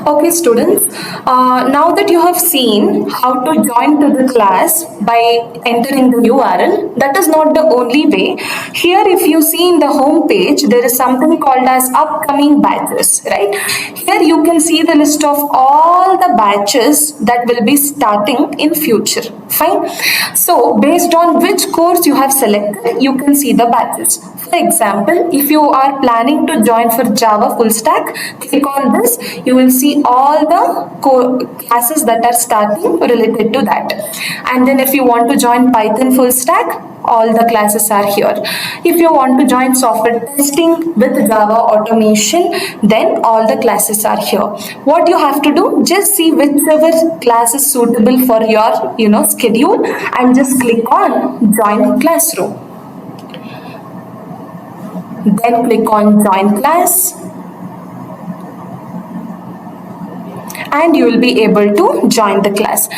Okay, students, now that you have seen how to join to the class by entering the URL, that is not the only way. Here, if you see in the home page, there is something called as upcoming batches, right? Here you can see the list of all the batches that will be starting in future. Fine. So, based on which course you have selected, you can see the batches. For example, if you are planning to join for Java full stack, click on this. You will see all the classes that are starting related to that. And then if you want to join Python full stack, all the classes are here. If you want to join software testing with Java automation, then all the classes are here. What you have to do, just see whichever class is suitable for your schedule and just click on join classroom. Then click on join class and you will be able to join the class.